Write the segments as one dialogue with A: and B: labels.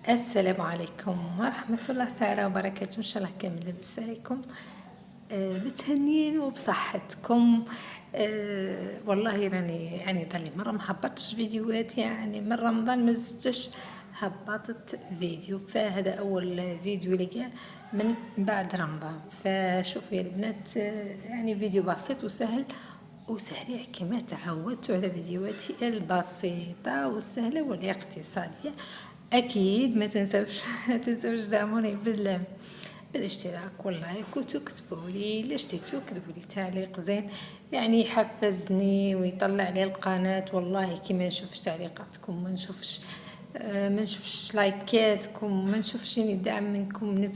A: السلام عليكم ورحمة الله تعالى وبركاته. إن شاء الله كامل لاباس عليكم، بتهنين وبصحتكم. والله راني ضلي مرة ما هبطتش فيديوهات، يعني من رمضان ما زدتش هبطت فيديو، فهذا أول فيديو لقى من بعد رمضان. فشوفوا يا البنات، يعني فيديو بسيط وسهل وسريع كما تعودت على فيديوهاتي البسيطة والسهلة والاقتصادية. اكيد ما تنسوش ما تنسوش دعموني بالاشتراك واللايك، وتكتبوا لي الا شتيتو كتبوا لي تعليق زين، يعني يحفزني ويطلع لي القناه. والله كي ما نشوفش تعليقاتكم، ما نشوفش لايكاتكم، ما نشوفش يعني دعم منكم،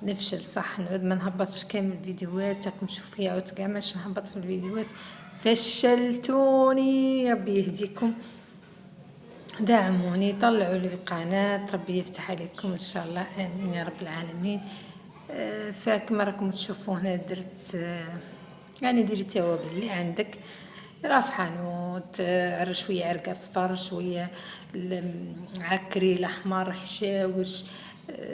A: نفشل صح، نعود ما نهبطش كامل الفيديوهات. راكم شوفوا فيا عود كاع ماش نهبط في الفيديوهات، فشلتوني. ربي يهديكم، دعموني، طلعوا لي القناة، ربي يفتح عليكم ان شاء الله، امين يا رب العالمين. فكما راكم تشوفوا هنا درت، يعني ديري التوابل اللي عندك، راس حانوت، شويه عرق اصفر، شويه عكري الاحمر، حشاوش،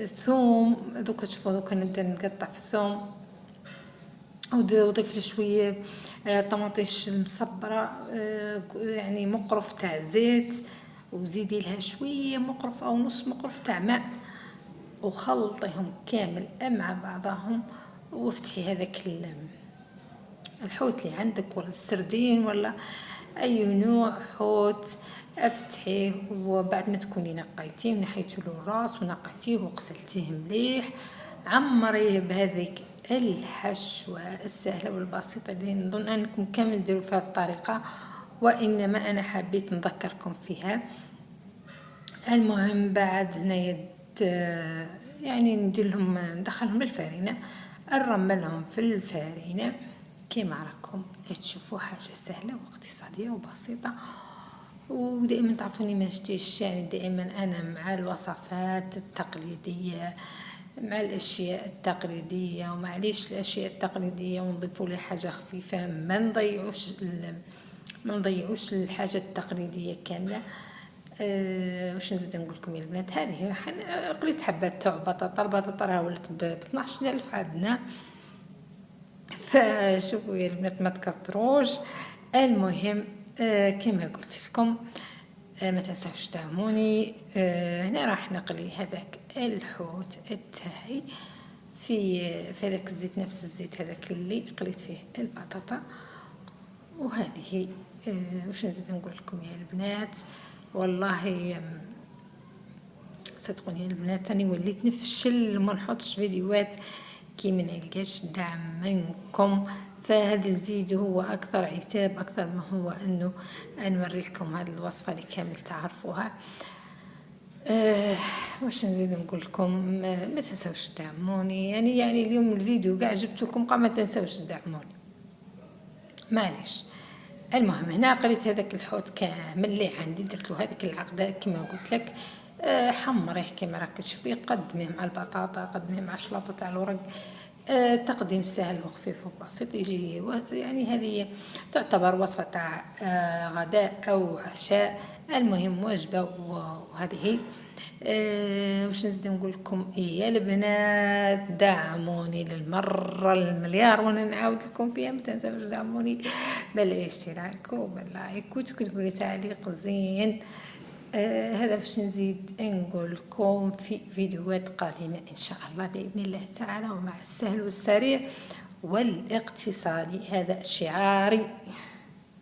A: ثوم. دوكا تشوفوا دوكا نبدا نقطع في الثوم، وضيف له شويه طماطيش مصبره، يعني مقرف تاع زيت، وزيدي لها شويه مقرف او نص مقرف تاع ماء، وخلطيهم كامل مع بعضهم. وافتحي هذاك الحوت اللي عندك، ولا السردين ولا اي نوع حوت، افتحيه. وبعد ما تكوني نقيتيه ونحيتي له الراس ونقيتيه وغسلتيه مليح، عمريه بهذيك الحشوة السهلة والبسيطة اللي نظن انكم كامل ديروا فيها الطريقة، وانما انا حبيت نذكركم فيها. المهم بعد هنا يعني ندخلهم للفارينة، نرملهم في الفارينة كما راكم تشوفوا، حاجة سهلة واقتصادية وبسيطة. ودائما تعرفوني ما نشتيش، يعني دائما انا مع الوصفات التقليدية، مع الاشياء التقليدية، ومعليش الاشياء التقليدية ونضيفوا لها حاجة خفيفة، ما نضيعوش الحاجة التقليدية كاملة. واش نزيد نقول لكم يا البنات، هذه قليت حبات تاع بطاطا، البطاطا راه ولات ب 12000 عندنا، فشوفوا يا البنات ما تكثروش. المهم كما قلت لكم، ما تنساوش تدعموني. هنا راح نقلي هذاك الحوت تاعي في هذاك الزيت، نفس الزيت هذاك اللي قليت فيه البطاطا. وهذه واش نزيد نقول لكم يا البنات، والله صدقوني يا البنات اني وليت نفشل ما نحطش فيديوهات كي ما نلقاش دعم منكم. فهذا الفيديو هو اكثر عتاب اكثر ما هو انه نوري لكم هذه الوصفه اللي كامل تعرفوها. واش نزيد نقول لكم، ما تنسوش تدعموني، يعني اليوم الفيديو كاع جبت لكم، ما تنسوش تدعموني معليش. المهم هنا قريت هذاك الحوت كامل اللي عندي، درت له هذيك العقده كما قلت لك، حمريه كما راك تشوفي، قدميه مع البطاطا، قدميه مع الشلاطه تاع الورق. تقديم سهل وخفيف وبسيط يجي، يعني هذه تعتبر وصفه تاع غداء او عشاء، المهم وجبه. وهذه واش نزيد نقول لكم يا البنات، دعموني للمره المليار، وانا نعاود لكم فيها، ما تنساوش دعموني بالاشتراك وباللايك، وتكتبوا لي تعليق زين. هذا باش نزيد نقول لكم في فيديوهات قادمه ان شاء الله باذن الله تعالى، ومع السهل والسريع والاقتصادي، هذا شعاري.